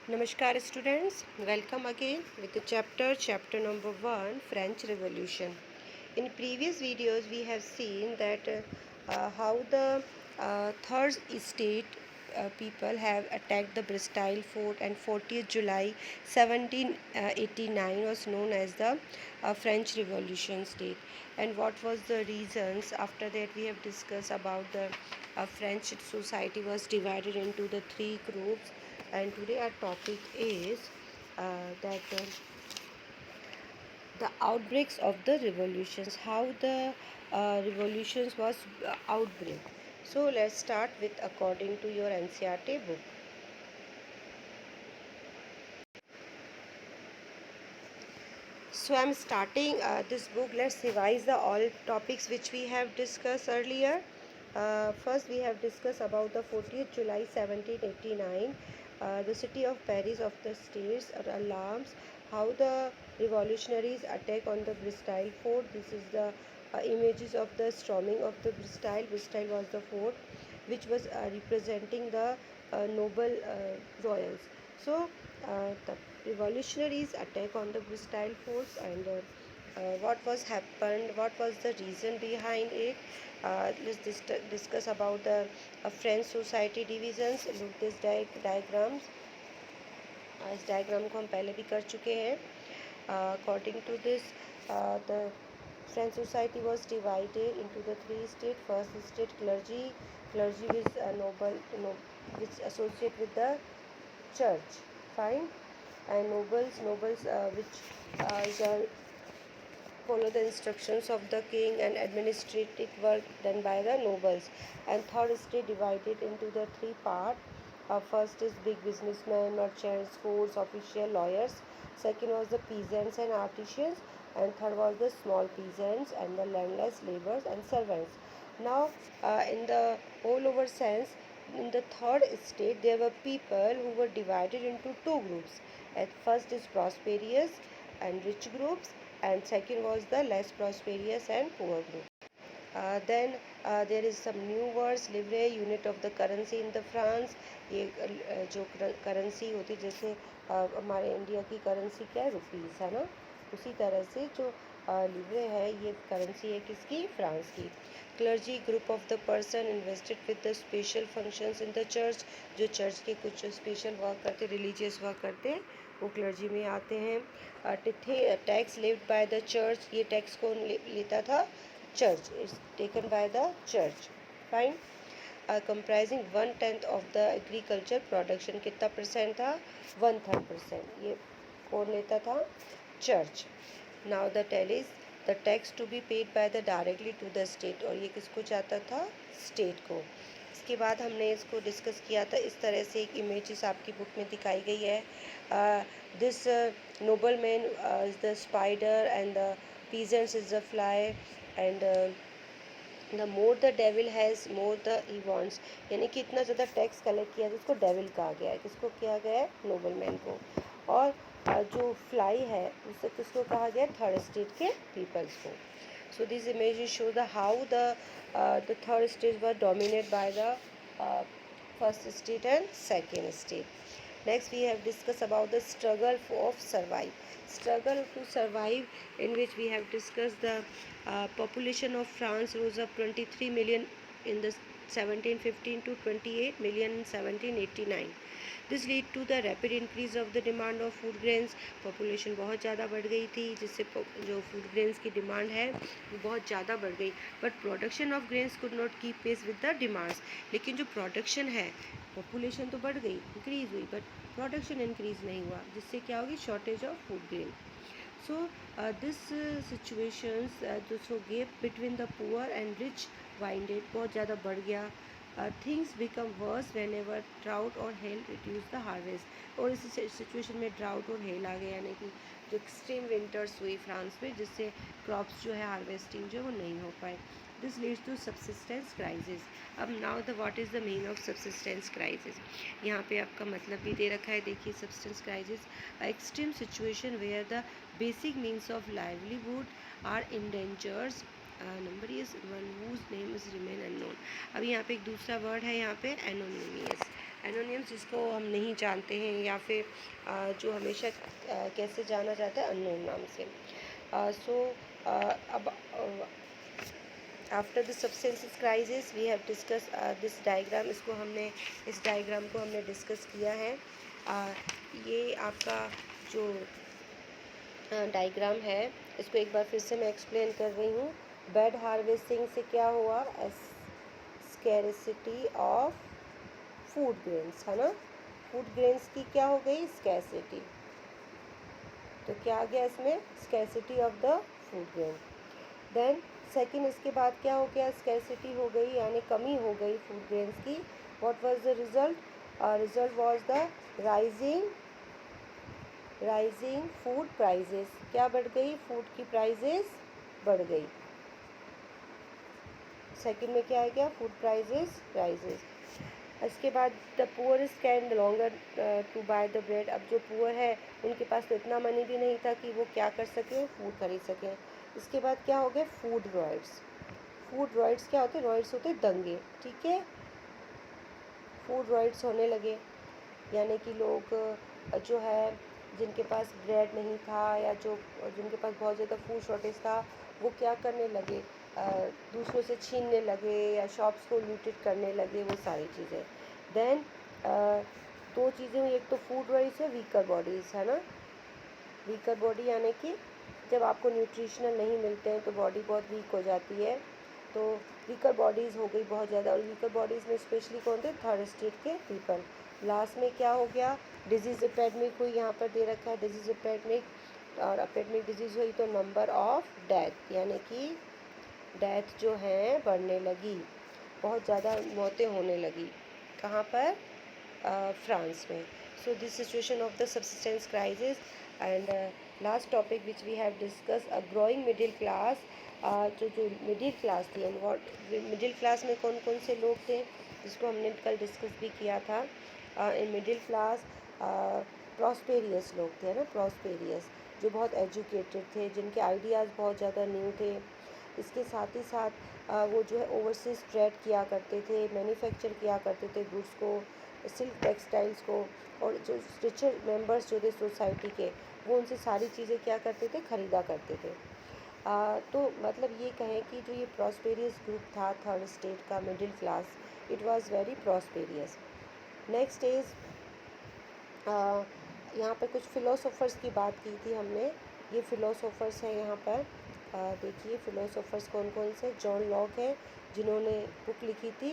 Namaskar students, welcome again with the chapter number 1, French Revolution. In previous videos we have seen that how the third estate people have attacked the Bastille fort, and 40th July 1789 was known as the French Revolution date. And what was the reasons? After that we have discussed about the French society was divided into the three groups, and today our topic is that the outbreaks of the revolutions, how the revolutions was outbreak. So let's start with according to your NCERT book. So I'm starting this book. Let's revise the all topics which we have discussed earlier. First we have discussed about the 40th July 1789, the city of Paris of the states alarms, how the revolutionaries attack on the Bastille fort. This is the images of the storming of the Bastille. Bastille was the fort which was representing the noble royals. So the revolutionaries attack on the Bastille forts, and what was happened, what was the reason behind it. Let's discuss about the French society divisions. Look this diagrams. इस diagram को हम पहले भी कर चुके हैं. According to this, the French society was divided into the three states. First state, clergy is noble, which associate with the church, fine, and nobles which follow the instructions of the king, and administrative work done by the nobles. And third state divided into the three parts. First is big businessmen, merchants, forts, official, lawyers. Second was the peasants and artisans, and third was the small peasants and the landless laborers and servants. Now, in the all over sense, in the third state, there were people who were divided into two groups. At first is prosperous and rich groups, and second was the less prosperous and poor group. Then there is some new words. livre unit of the currency in the France. ये जो currency होती है, जैसे हमारे India की currency क्या है, rupees है ना, उसी तरह से जो लिवरे है ये करेंसी है किसकी, फ्रांस की. Clergy group of the person invested with the special functions in the church. जो चर्च के कुछ स्पेशल वर्क करते, रिलीजियस वर्क करते हैं, वो क्लर्जी में आते हैं. Tax levied by the church. ये टैक्स कौन लेता था, church is taken by the church, fine. Comprising 1/10 of the agriculture production. कितना परसेंट था, 1/3%. ये कौन लेता था, church. Now the tell is the tax to be paid by the directly to the state. और ये किसको जाता था, state को. इसके बाद हमने इसको डिस्कस किया था. इस तरह से एक इमेजेस आपकी बुक में दिखाई गई है. This noble man is the spider and the peasants is the fly, and the more the devil has, more the he wants. यानी कि इतना ज़्यादा टैक्स कलेक्ट किया जिसको डेविल कहा गया है. किसको किया गया है, नोबल मैन को. और जो फ्लाई है उससे किसको कहा गया, थर्ड स्टेट के पीपल्स को. So these images show the how the third state was dominated by the first state and second state. Next we have discussed about the struggle of survive, in which we have discussed the population of France rose up 23 million in the 1715 to 28 million in 1789. This lead to the rapid increase of the demand of food grains. Population बहुत ज़्यादा बढ़ गई थी, जिससे जो food grains की demand है वो बहुत ज़्यादा बढ़ गई. But production of grains could not keep pace with the demands. लेकिन जो प्रोडक्शन है, पॉपुलेशन तो बढ़ गई, इंक्रीज़ हुई, बट प्रोडक्शन इंक्रीज़ नहीं हुआ, जिससे क्या होगी, shortage of food grain. So this situations जो gap between the poor and rich widened, बहुत ज़्यादा बढ़ गया. Things become worse whenever drought or hail reduce the harvest. और इस सिचुएशन में ड्राउट और हेल आ गया, यानी कि जो एक्सट्रीम विंटर्स हुई फ्रांस में, जिससे क्रॉप्स जो है, हार्वेस्टिंग जो वो नहीं हो पाए. This leads to subsistence crisis. अब now the what is the mean of subsistence crisis. यहाँ पे आपका मतलब भी दे रखा है, देखिए. Subsistence crisis, extreme situation where the basic means of livelihood are endangered. Number is one whose name is remain unknown. अब यहाँ पे एक दूसरा वर्ड है, यहाँ पे एनोनिमियस. एनोनिम्स जिसको हम नहीं जानते हैं या फिर जो हमेशा कैसे जाना जाता है, अननोन नाम से। सो अब after the subsistence crisis we have discuss this diagram, इस डायग्राम को हमने डिस्कस किया है। ये आपका जो डायग्राम है इसको एक बार फिर से मैं एक्सप्लेन कर रही हूँ। बैड हार्वेस्टिंग से क्या हुआ, स्कैरसिटी ऑफ फूड ग्रेन्स, है ना। फूड ग्रेन्स की क्या हो गई, स्कैरसिटी। तो क्या आ गया इसमें, scarcity of the food grain. Then second, इसके बाद क्या हो गया, स्कैरसिटी हो गई यानी कमी हो गई फूड ग्रेन्स की। What was the result, result was the rising food prices. क्या बढ़ गई, फूड की प्राइजेस बढ़ गई। सेकंड में क्या आ गया, फूड प्राइजेस राइजेस। इसके बाद the poorest can longer to buy the bread. अब जो पुअर है उनके पास तो इतना मनी भी नहीं था कि वो क्या कर सकें, फूड खरीद सकें। इसके बाद क्या हो गए, फूड रॉयट्स। फूड रॉयट्स क्या होते हैं, रॉयट्स होते हैं दंगे, ठीक है। फूड रॉयट्स होने लगे यानी कि लोग जो है जिनके पास ब्रेड नहीं था या जिनके पास बहुत ज़्यादा फूड शॉर्टेज था, वो क्या करने लगे, दूसरों से छीनने लगे या शॉप्स को लूटेड करने लगे, वो सारी चीज़ें। देन दो चीज़ें हुई, एक तो फूड रॉयट्स है, वीकर बॉडीज़, है ना। वीकर बॉडी यानी कि जब आपको न्यूट्रिशनल नहीं मिलते हैं तो बॉडी बहुत वीक हो जाती है। तो वीकर बॉडीज़ हो गई बहुत ज़्यादा, और वीकर बॉडीज़ में स्पेशली कौन थे, थर्ड स्टेट के पीपल। लास्ट में क्या हो गया, डिजीज़ एपेडमिक हुई, यहाँ पर दे रखा है डिजीज़ एपेडमिक, और एपेडमिक डिजीज़ हुई तो नंबर ऑफ डेथ यानी कि डेथ जो है बढ़ने लगी, बहुत ज़्यादा मौतें होने लगी। कहाँ पर, फ्रांस में। So this situation of the subsistence crisis and last topic which we have discuss, a growing middle class. जो मिडिल क्लास थी, एंड व्हाट मिडिल क्लास में कौन कौन से लोग थे जिसको हमने कल डिस्कस भी किया था। इन मिडिल क्लास प्रॉस्पेरियस लोग थे, ना, प्रॉस्पेरियस, जो बहुत एजुकेटेड थे, जिनके आइडियाज़ बहुत ज़्यादा न्यू थे। इसके साथ ही साथ वो जो है ओवरसीज ट्रेड किया करते थे, मैन्युफैक्चर किया करते थे गुड्स को, सिल्क टेक्सटाइल्स को, और जो रिचर मेंबर्स जो थे सोसाइटी के, वो उनसे सारी चीज़ें क्या करते थे, ख़रीदा करते थे। तो मतलब ये कहें कि जो ये प्रॉस्पेरियस ग्रुप था थर्ड स्टेट का, middle class, it was very prosperous. Next is, यहाँ पर कुछ फ़िलोसोफर्स की बात की थी हमने। ये फ़िलोसोफर्स हैं यहाँ पर, देखिए फ़िलोसोफर्स कौन कौन से। जॉन लॉक है जिन्होंने बुक लिखी थी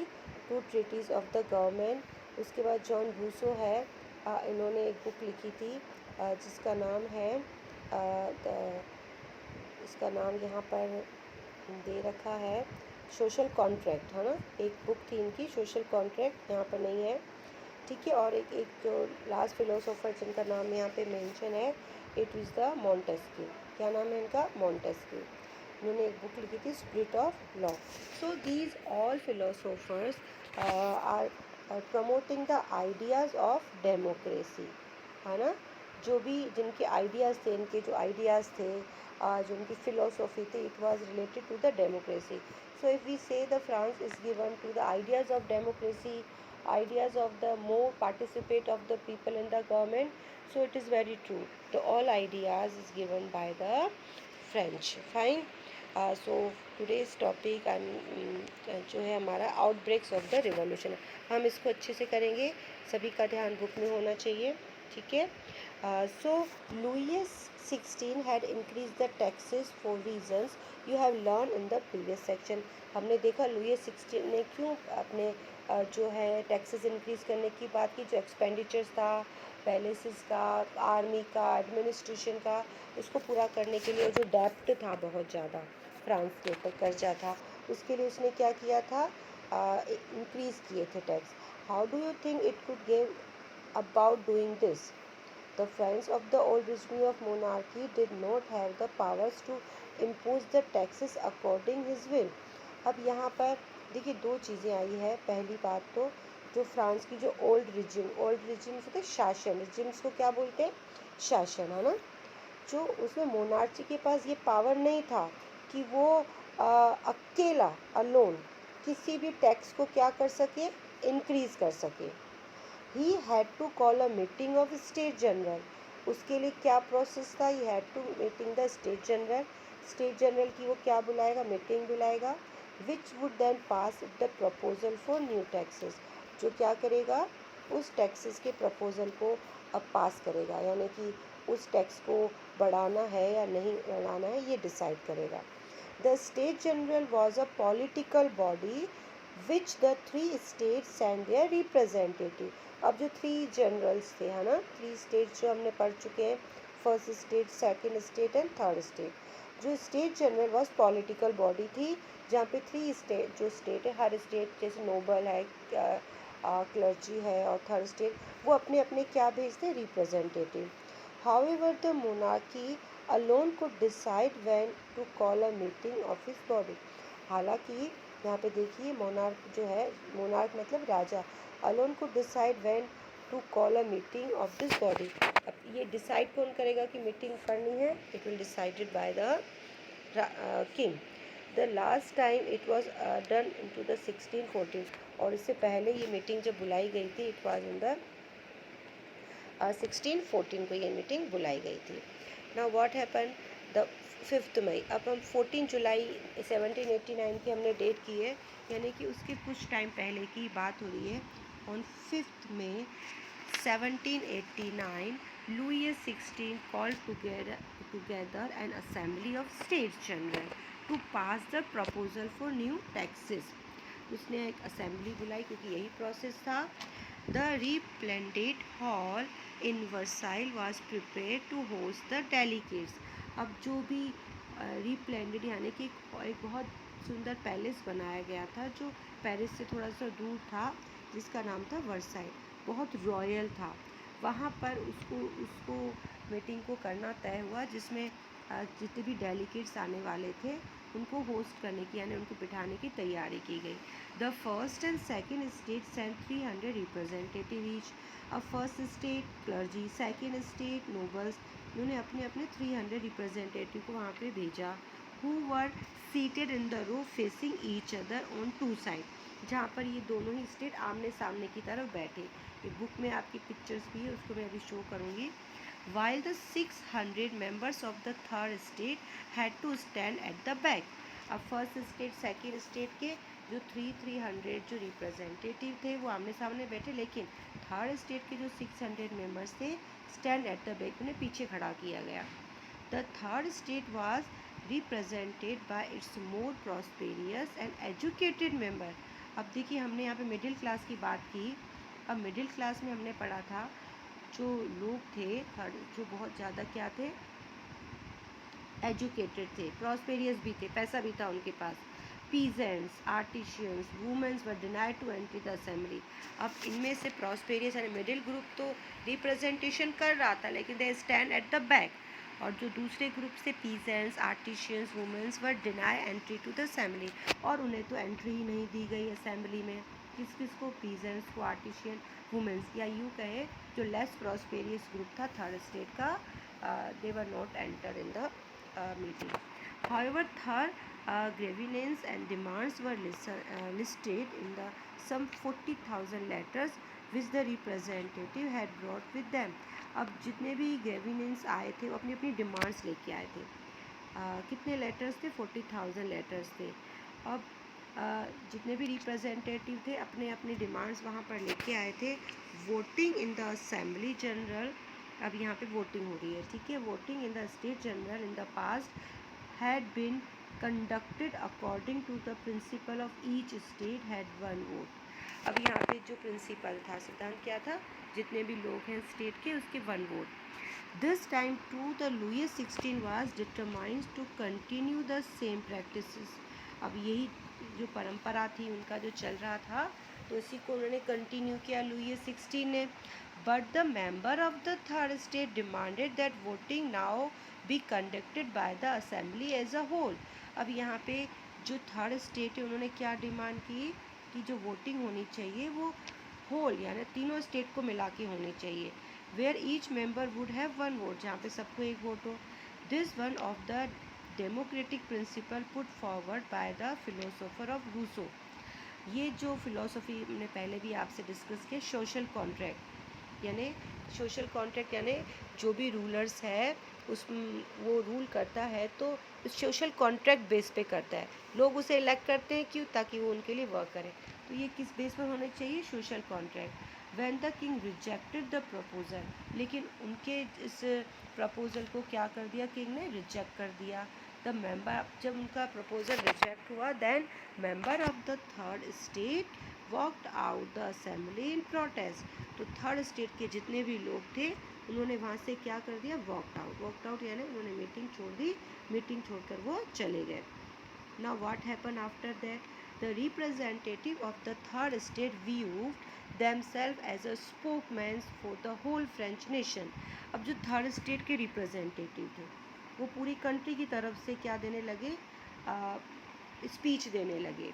two treatises of the government. उसके बाद जॉन रूसो है, इन्होंने एक बुक लिखी थी जिसका नाम है इसका नाम यहाँ पर दे रखा है सोशल कॉन्ट्रैक्ट, है ना। एक बुक थी इनकी सोशल कॉन्ट्रैक्ट, यहाँ पर नहीं है, ठीक है। और एक जो लास्ट फिलोसोफर जिनका नाम यहाँ पे मेंशन है, इट इज़ द मॉन्टेस्क्यू। क्या नाम है इनका, मॉन्टेस्क्यू। इन्होंने एक बुक लिखी थी spirit of law. So these all philosophers are promoting the ideas of democracy, है ना। जो भी जिनके आइडियाज़ थे, इनके जो आइडियाज़ थे, जो उनकी फ़िलोसॉफी थी, it was related to the democracy. So if we say the France is given to the ideas of democracy, ideas of the more participate of the people in the government, so it is very true, the all ideas is given by the French. Fine. So today's topic जो है हमारा outbreaks of the revolution है, हम इसको अच्छे से करेंगे, सभी का ध्यान बुक में होना चाहिए, ठीक है। सो Lewis 16 had increased the taxes for reasons you have learned in the previous section। हमने देखा लुईस 16 ने क्यों अपने जो है टैक्सेस इंक्रीज़ करने की बात की। जो एक्सपेंडिचर्स था पैलेसेस का, आर्मी का, एडमिनिस्ट्रेशन का, उसको पूरा करने के लिए, जो डेप्ट था बहुत ज़्यादा फ्रांस के ऊपर कर्जा था, उसके लिए उसने क्या किया था, इंक्रीज़ किए थे tax. How do you think it could give about doing this? The friends of the old regime of monarchy did not have the powers to impose the taxes according his will। अब यहाँ पर देखिए दो चीज़ें आई है। पहली बात तो जो फ्रांस की जो ओल्ड रिजिम होते शासन, रिजिम्स को क्या बोलते हैं, शासन, है ना। जो उसमें मोनार्ची के पास ये पावर नहीं था कि वो अकेला अलोन किसी भी टैक्स को क्या कर सके, इंक्रीज़ कर सके। He had to call a meeting of state general. उसके लिए क्या प्रोसेस था? He had to meeting the state general. State general की वो क्या बुलाएगा? मीटिंग बुलाएगा। Which would then pass the proposal for new taxes, जो क्या करेगा? उस टैक्सेस के प्रपोजल को अब पास करेगा, यानी कि उस टैक्स को बढ़ाना है या नहीं बढ़ाना है ये डिसाइड करेगा। The state general was a political body which the three states send their representative. अब जो थ्री जनरल्स थे, है ना, थ्री स्टेट्स जो हमने पढ़ चुके हैं, first state, second state and third state. जो state general was political body थी, जहाँ पे थ्री स्टेट, जो स्टेट है, हर स्टेट जैसे नोबल है, क्लर्जी है, और थर्ड स्टेट वो अपने अपने क्या भेजते हैं? Representative. However, the monarchy alone could decide when to call a meeting of his body. हालांकि यहाँ पे देखिए मोनार्क जो है, मोनार्क मतलब राजा, अलोन को decide when to call a meeting of this body. अब ये डिसाइड कौन करेगा कि मीटिंग करनी है? It will decided by the king. The last time it was done in to the 1614, और इससे पहले ये मीटिंग जब बुलाई गई थी, इट वॉज इन द 1614 को ये मीटिंग बुलाई गई थी। नाउ व्हाट हैपन द 5 मई। अब हम 14 जुलाई 1789 की हमने डेट की है, यानी कि उसके कुछ टाइम पहले की बात हो रही है। On 5 May 1789 Louis XVI called together an assembly of States General to pass the proposal for new taxes. उसने एक असेंबली बुलाई क्योंकि यही प्रोसेस था। The splendid hall in Versailles was prepare to host the delegates. अब जो भी रिप्लेंडेड यानी कि एक बहुत सुंदर पैलेस बनाया गया था, जो पेरिस से थोड़ा सा दूर था, जिसका नाम था वर्साइल, बहुत रॉयल था। वहाँ पर उसको उसको मीटिंग को करना तय हुआ, जिसमें जितने भी डेलीगेट्स आने वाले थे उनको होस्ट करने की, यानी उनको बिठाने की तैयारी की गई। The first and second state sent 300 representative each. अब first state clergy, second state nobles, उन्होंने अपने अपने 300 रिप्रेजेंटेटिव को वहाँ पे भेजा। Who were seated in the row facing each other on two side, जहाँ पर ये दोनों ही स्टेट आमने सामने की तरफ बैठे। ये बुक में आपकी पिक्चर्स भी है, उसको मैं अभी शो करूँगी। While the 600 members of the third state had to stand at the back. अब फर्स्ट स्टेट सेकेंड स्टेट के जो 300 जो रिप्रेजेंटेटिव थे वो आमने सामने बैठे, लेकिन थर्ड स्टेट के जो 600 मेंबर्स थे स्टैंड एट द बैक, उन्हें पीछे खड़ा किया गया। The third state was represented by it's more prosperous and educated member. अब देखिए हमने यहाँ पे मिडिल क्लास की बात की। अब मिडिल क्लास में हमने पढ़ा था जो लोग थे थर्ड, जो बहुत ज़्यादा क्या थे? एजुकेटेड थे, प्रॉस्पेरियस भी थे, पैसा भी था उनके पास। Peasants, artisans, womens were denied to entry the assembly. अब इनमें से प्रॉस्पेरियस यानी मिडिल ग्रुप तो रिप्रेजेंटेशन कर रहा था, लेकिन they stand at the back. और जो दूसरे ग्रुप से peasants, artisans, womens were deny entry to the assembly, और उन्हें तो एंट्री ही नहीं दी गई असेंबली में। किस किस को? पीजेंट्स को, आर्टिशियन, वुमेन्स, या यूँ कहे जो लेस प्रॉस्पेरियस ग्रुप था थर्ड स्टेट का, they were not enter in the meeting. However, third grievance and demands were listed in the some 40,000 letters which the representative had brought with them. अब जितने भी ग्रेविनेंस आए थे वो अपनी अपनी डिमांड्स लेके आए थे। कितने लेटर्स थे? 40,000 लेटर्स थे। अब जितने भी रिप्रेजेंटेटिव थे अपने अपने डिमांड्स वहाँ पर लेके आए थे। Voting in the assembly general, अब यहाँ पे वोटिंग हो रही है, ठीक है। Voting in the state general in the past had been conducted according to the principle of each state had one vote. अब यहाँ पे जो प्रिंसिपल था, सिद्धांत क्या था? जितने भी लोग हैं स्टेट के, उसके one vote. This time to the Louis 16 was determined to continue the same practices. अब यही जो परंपरा थी उनका जो चल रहा था, तो इसी को उन्होंने कंटिन्यू किया लुइस 16 ने। But the member of the third state demanded that voting now be conducted by the assembly as a whole. अब यहाँ पे जो थर्ड स्टेट है उन्होंने क्या डिमांड की कि जो वोटिंग होनी चाहिए वो होल यानी तीनों स्टेट को मिला के होनी चाहिए। Where each member would have one vote, जहाँ पे सबको एक वोट हो। This one of the democratic principle put forward by the philosopher of Rousseau. ये जो फिलॉसफी हमने पहले भी आपसे डिस्कस किया, सोशल कॉन्ट्रैक्ट यानी सोशल कॉन्ट्रैक्ट यानी जो भी रूलर्स है उस वो रूल करता है तो सोशल कॉन्ट्रैक्ट बेस पे करता है। लोग उसे इलेक्ट करते हैं क्यों? ताकि वो उनके लिए वर्क करे। तो ये किस बेस पर होना चाहिए? Social contract. When the king rejected the proposal, लेकिन उनके इस प्रपोजल को क्या कर दिया? किंग ने रिजेक्ट कर दिया। द मेंबर, जब उनका प्रपोजल रिजेक्ट हुआ, then member of the third state walked out the assembly in protest. तो थर्ड स्टेट के जितने भी लोग थे उन्होंने वहाँ से क्या कर दिया? वॉकड आउट यानी उन्होंने मीटिंग छोड़ दी, मीटिंग छोड़कर वो चले गए। Now what happen after that? The representative of the third state viewed themselves as a spokesman for the whole French nation। अब जो थर्ड स्टेट के रिप्रेजेंटेटिव थे वो पूरी कंट्री की तरफ से क्या देने लगे? स्पीच देने लगे।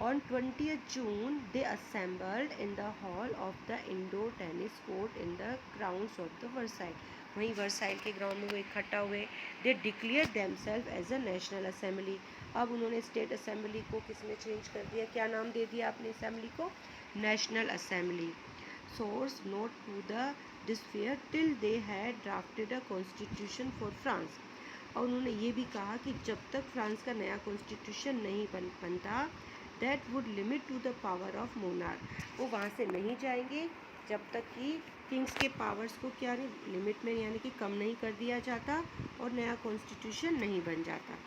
On 20th June, they assembled in the hall of the indoor tennis court in the grounds of the Versailles। वहीं वर्साइल के ग्राउंड में वो इकट्ठा हुए। They declared themselves as a national assembly। अब उन्होंने स्टेट असेंबली को किसमें चेंज कर दिया? क्या नाम दे दिया अपनी असेंबली को? National assembly. Source: note to the despair till they had drafted a constitution for France। और उन्होंने ये भी कहा कि जब तक फ्रांस का नया कॉन्स्टिट्यूशन नहीं बनता, that would limit to the power of monarch, वो वहाँ से नहीं जाएंगे जब तक कि किंग्स के पावर्स को क्या नहीं लिमिट में यानी कि कम नहीं कर दिया जाता और नया कॉन्स्टिट्यूशन नहीं बन जाता।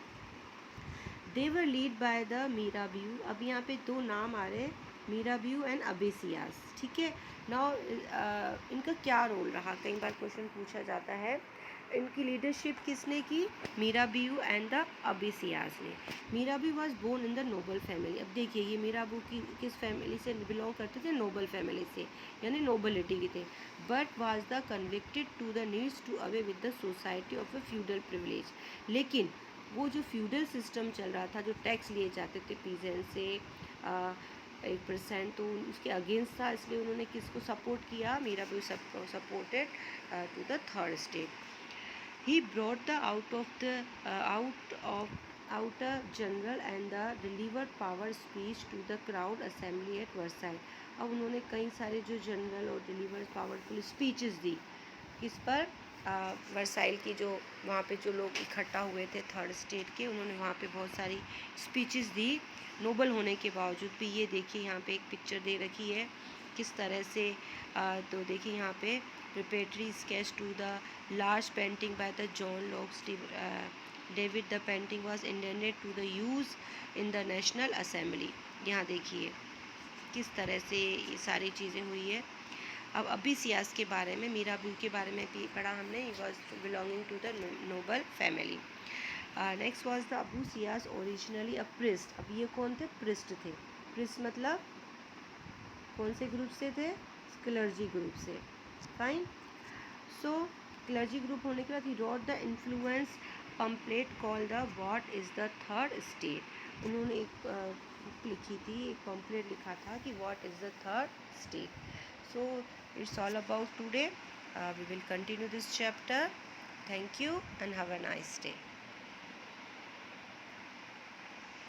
दे वर लीड बाय द मीराबियू। अब यहाँ पे दो नाम आ रहे हैं, मीराबियू एंड अबेसियास। ठीक है। नाउ इनका क्या रोल रहा? कई बार क्वेश्चन पूछा जाता है। इनकी लीडरशिप किसने की? मीराबियू एंड द अबेसियास ने। Mirabeau was born in the noble family. अब देखिए ये मीराबियू की किस फैमिली से बिलोंग करते थे? नोबल फैमिली से, यानी नोबलिटी के थे। But was the convicted to the needs to away with the society of a feudal privilege. लेकिन वो जो फ्यूडल सिस्टम चल रहा था, जो टैक्स लिए जाते थे पीजेंट से 1%, तो उसके अगेंस्ट था, इसलिए उन्होंने किसको सपोर्ट किया? Mirabeau supported to the third state. He brought the outer general and the delivered power speech to the crowd assembly at Versailles। अब उन्होंने कई सारे जो जनरल और डिलीवर पावरफुल स्पीचेस दी। किस पर? वर्साइल की जो वहाँ पे जो लोग इकट्ठा हुए थे थर्ड स्टेट के, उन्होंने वहाँ पे बहुत सारी स्पीचेस दी नोबल होने के बावजूद भी। ये देखिए यहाँ पे एक पिक्चर दे रखी है किस तरह से। तो देखिए यहाँ पे preparatory sketch to the large painting by the John Locke David। The painting was intended to the use in the National Assembly। यहाँ देखिए किस तरह से ये सारी चीज़ें हुई है। अब अभी सियास के बारे में, मीराबियू के बारे में भी पढ़ा हमने। He was belonging to the noble family. Next was the Abbe Sieyes originally a priest. अब ये कौन थे? प्रिस्ट थे। प्रिस्ट मतलब कौन से ग्रुप से थे? क्लर्जी ग्रुप से। फाइन। सो क्लर्जी ग्रुप होने के बाद he wrote the influence pamphlet call the what is the third state. उन्होंने एक बुक लिखी थी, एक पम्पलेट लिखा था कि what is the third state. So it's all about today. We will continue this chapter. Thank you and have a nice day.